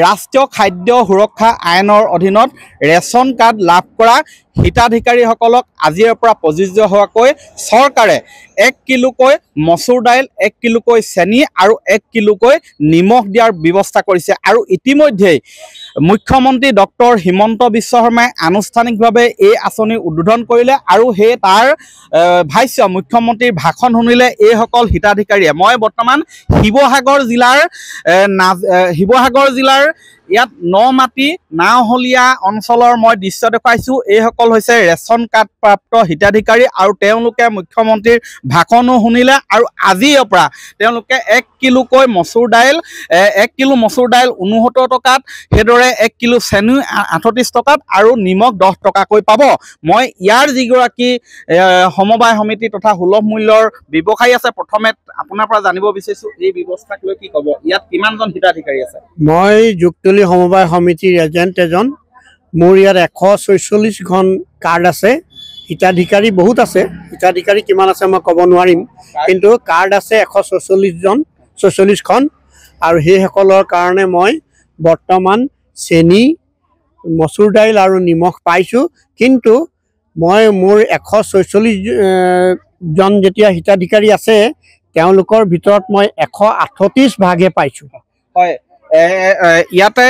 ৰাষ্ট্ৰীয় খাদ্য সুৰক্ষা আইনৰ অধীনত ৰেচন কাৰ্ড লাভ কৰা হিতাধিকাৰীসকলক আজিৰ পৰা প্ৰযোজ্য হোৱাকৈ চৰকাৰে 1 কিলোকৈ মচুৰ দাইল, 1 কিলোকৈ চেনি আৰু 1 কিলোকৈ নিমখ দিয়াৰ ব্যৱস্থা কৰিছে। আৰু ইতিমধ্যেই মুখ্যমন্ত্ৰী ডক্টৰ হিমন্ত বিশ্ব শৰ্মাই আনুষ্ঠানিকভাৱে এই আঁচনি উদ্বোধন কৰিলে আৰু সেই তাৰ ভাষ্য মুখ্যমন্ত্ৰীৰ ভাষণ শুনিলে এইসকল হিতাধিকাৰীয়ে। মই বৰ্তমান শিৱসাগৰ জিলাৰ ইয়াত নমাটি নাওহলীয়া অঞ্চলৰ মই দৃশ্য দেখুৱাইছোঁ। এইসকল হৈছে ৰেচন কাৰ্ড প্ৰাপ্ত হিতাধিকাৰী আৰু তেওঁলোকে মুখ্যমন্ত্ৰীৰ ভাষণো শুনিলে আৰু আজিৰ পৰা তেওঁলোকে 1 কিলোকৈ মচুৰ দাইল 1 কিলো মচুৰ দাইল 69 টকাত, সেইদৰে 1 কিলো চেনি 38 টকাত আৰু নিমখ 10 টকাকৈ পাব। মই ইয়াৰ যিগৰাকী সমবায় সমিতি তথা সুলভ মূল্যৰ ব্যৱসায়ী আছে, প্ৰথমে আপোনাৰ পৰা জানিব বিচাৰিছোঁ এই ব্যৱস্থাক লৈ কি ক'ব, ইয়াত কিমানজন হিতাধিকাৰী আছে? মই যুগতলী সমবায় সমিতিৰ এজেণ্ট এজন। মোৰ ইয়াত 146খন কাৰ্ড আছে। হিতাধিকাৰী বহুত আছে, হিতাধিকাৰী কিমান আছে মই ক'ব নোৱাৰিম, কিন্তু কাৰ্ড আছে 146খন। আৰু সেইসকলৰ কাৰণে মই বৰ্তমান চেনি, মচুৰ দাইল আৰু নিমখ পাইছোঁ। কিন্তু মই মোৰ 146জন যেতিয়া হিতাধিকাৰী আছে তেওঁলোকৰ ভিতৰত মই 138 ভাগহে পাইছোঁ। হয়, ইয়াতে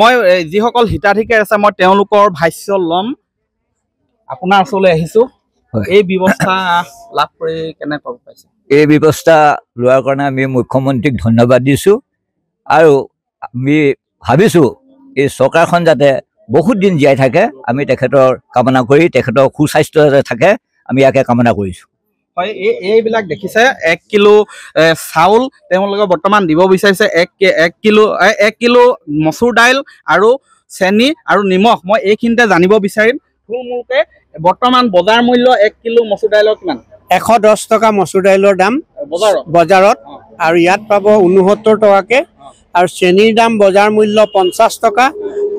মই যিসকল হিতাধিকাৰী আছে মই তেওঁলোকৰ ভাষ্য ল'ম। আপোনাৰ ওচৰলৈ আহিছোঁ। এই ব্যৱস্থা লাভ কৰি কেনেকৈ পাইছে? এই ব্যৱস্থা লোৱাৰ কাৰণে আমি মুখ্যমন্ত্ৰীক ধন্যবাদ দিছোঁ আৰু আমি ভাবিছোঁ এই চৰকাৰখন যাতে বহুত দিন জীয়াই থাকে, আমি তেখেতৰ কামনা কৰি তেখেতৰ সুস্বাস্থ্য যাতে থাকে আমি ইয়াকে কামনা কৰিছোঁ। হয়, এইবিলাক দেখিছে 1 কিলো চাউল তেওঁলোকে বৰ্তমান দিব বিচাৰিছে, 1 কিলো মচুৰ দাইল আৰু চেনি আৰু নিমখ। মই এইখিনিতে জানিব বিচাৰিম থুলমূলকৈ বৰ্তমান বজাৰ মূল্য 1 কিলো মচুৰ দাইলৰ কিমান? 110 টকা মচুৰ দাইলৰ দাম বজাৰত, আৰু ইয়াত পাব 69 টকাকৈ। আৰু চেনিৰ দাম বজাৰ মূল্য 50 টকা,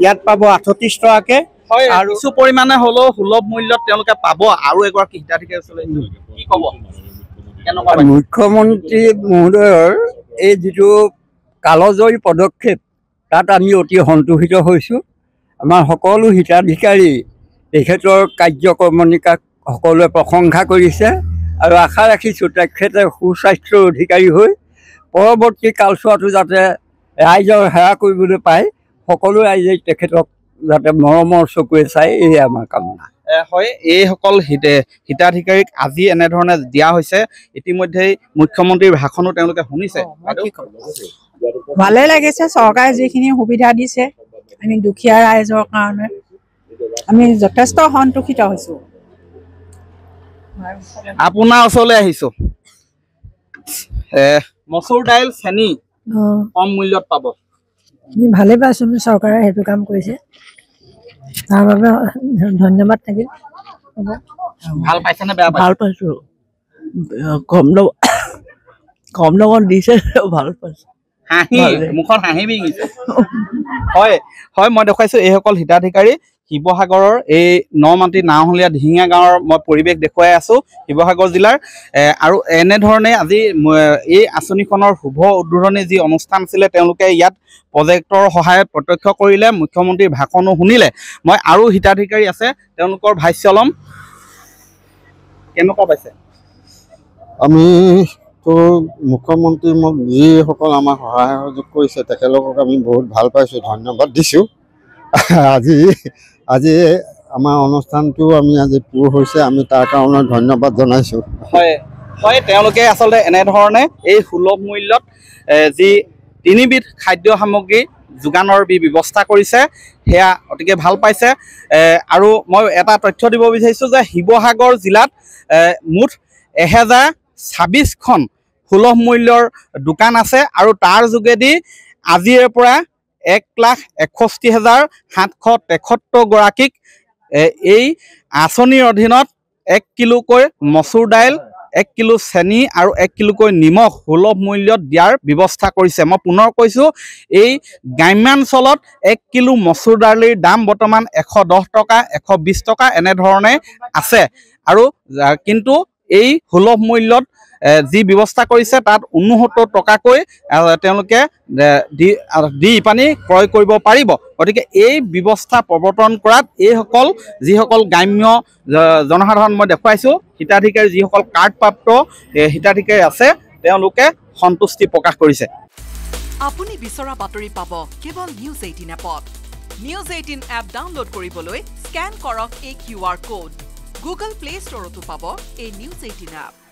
ইয়াত পাব 38 টকাকৈ। হয়, আৰু কিছু পৰিমাণে হ'লেও সুলভ মূল্যত তেওঁলোকে পাব। আৰু এগৰাকী হিতাধিকাৰী ওচৰলৈ কি ক'ব? মুখ্যমন্ত্ৰী মহোদয়ৰ এই যিটো কালজয়ী পদক্ষেপ তাত আমি অতি সন্তোষিত হৈছোঁ। আমাৰ সকলো হিতাধিকাৰী তেখেতৰ কাৰ্যক্ৰমণিকাক সকলোৱে প্ৰশংসা কৰিছে আৰু আশা ৰাখিছোঁ তেখেতে সুস্বাস্থ্যৰ অধিকাৰী হৈ পৰৱৰ্তী কালচোৱাটো যাতে ৰাইজৰ সেৱা কৰিবলৈ পায়, সকলো ৰাইজে তেখেতক যাতে মৰমৰ চকুৰে চাই, এয়ে আমাৰ কামনা। হয়, এইসকল হিতাধিকাৰীক আজি এনেধৰণে দিয়া হৈছে। ইতিমধ্যেই মুখ্যমন্ত্ৰীৰ ভাষণো তেওঁলোকে শুনিছে। ভালে লাগিছে, চৰকাৰে যিখিনি সুবিধা দিছে আমি দুখীয়া ৰাইজৰ কাৰণে আমি যথেষ্ট সন্তোষিত হৈছোঁ। আপোনাৰ ওচৰলৈ আহিছোঁ। মচুৰ দাইল চেনি কম মূল্যত পাব। ভালে পাইছোঁ, চৰকাৰে সেইটো কাম কৰিছে, তাৰ বাবে ধন্যবাদ থাকিল। ভাল পাইছেনে বেয়া পাইছে? ভাল পাইছোঁ, কম লগত দিছে, ভাল পাইছোঁ। মুখত হাঁহি বিৰিঙিছে। হয় হয়, মই দেখুৱাইছোঁ এইসকল হিতাধিকাৰী শিৱসাগৰৰ এই নমাটি নাওহলীয়া ধিঙীয়া গাঁৱৰ মই পৰিৱেশ দেখুৱাই আছোঁ শিৱসাগৰ জিলাৰ। আৰু এনেধৰণে আজি এই আঁচনিখনৰ শুভ উদ্বোধনী যি অনুষ্ঠান আছিলে তেওঁলোকে ইয়াত প্ৰজেক্টৰ সহায়ত প্ৰত্যক্ষ কৰিলে, মুখ্যমন্ত্ৰীৰ ভাষণো শুনিলে। মই আৰু হিতাধিকাৰী আছে তেওঁলোকৰ ভাষ্য ল'ম। কেনেকুৱা পাইছে? আমিতো মুখ্যমন্ত্ৰী যিসকল আমাক সহায় সহযোগ কৰিছে তেখেতলোকক আমি বহুত ভাল পাইছোঁ, ধন্যবাদ দিছোঁ। আজি আমাৰ অনুষ্ঠানটো আমি আজি পূৰ হৈছে, আমি তাৰ কাৰণে ধন্যবাদ জনাইছোঁ। হয় হয়, তেওঁলোকে আচলতে এনেধৰণে এই সুলভ মূল্যত যি 3বিধ খাদ্য সামগ্ৰী যোগানৰ ব্যৱস্থা কৰিছে সেয়া অতিকে ভাল পাইছে। আৰু মই এটা তথ্য দিব বিচাৰিছোঁ যে শিৱসাগৰ জিলাত মুঠ 1026খন সুলভ মূল্যৰ দোকান আছে আৰু তাৰ যোগেদি আজিৰে পৰা 1,61,773 গৰাকীক এই আঁচনিৰ অধীনত 1 কিলোকৈ মচুৰ দাইল, 1 কিলো চেনি আৰু 1 কিলোকৈ নিমখ সুলভ মূল্যত দিয়াৰ ব্যৱস্থা কৰিছে। মই পুনৰ কৈছোঁ, এই গ্ৰাম্যাঞ্চলত 1 কিলো মচুৰ দাইলৰ দাম বৰ্তমান 110 টকা, 120 টকা এনেধৰণে আছে। আৰু কিন্তু এই সুলভ মূল্যত যি ব্যৱস্থা কৰিছে তাত 69 টকাকৈ তেওঁলোকে দি পানী ক্ৰয় কৰিব পাৰিব। গতিকে এই ব্যৱস্থা প্ৰৱৰ্তন কৰাত এইসকল যিসকল গ্ৰাম্য জনসাধাৰণ মই দেখুৱাইছোঁ হিতাধিকাৰী যিসকল কাৰ্ডপ্ৰাপ্ত হিতাধিকাৰী আছে তেওঁলোকে সন্তুষ্টি প্ৰকাশ কৰিছে। আপুনি বিচৰা বাতৰি পাব কেৱল নিউজ 18 এপত। নিউজ 18 এপ ডাউনলোড কৰিবলৈ স্কেন কৰক এই QR কোড। গুগল প্লে ষ্টৰতো পাব এই নিউজ 18 এপ।